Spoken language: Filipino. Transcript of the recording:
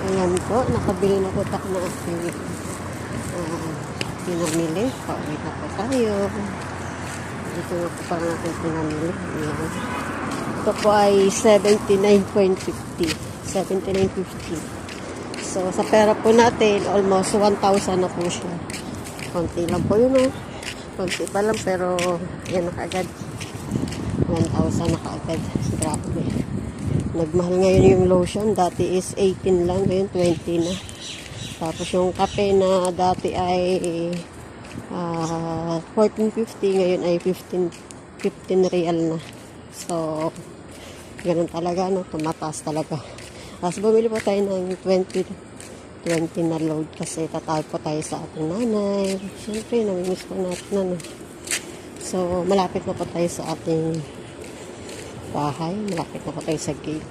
Ayan po, nakabili na po tayo ng ating pinamili. Pauwi na po tayo. Ito na po parang natin pinamili. Ayan. Ito po ay 79.50. 79.50. So, sa pera po natin, almost 1,000 na po siya. Konti lang po yun, oh. Konti pa lang, pero yan na kaagad. 1,000 na kaagad. Grabe. Nagmahal ngayon yung lotion. Dati is 18 lang. Ngayon 20 na. Tapos yung kape na dati ay 14.50. Ngayon ay 15 real na. So, ganun talaga, no? Tumataas talaga. Tapos bumili po tayo ng 20 na load kasi tatawag po tayo sa ating nanay. Siyempre, namimiss po natin, ano. So, malapit na po tayo sa ating bahay. Malapit na po tayo sa gate.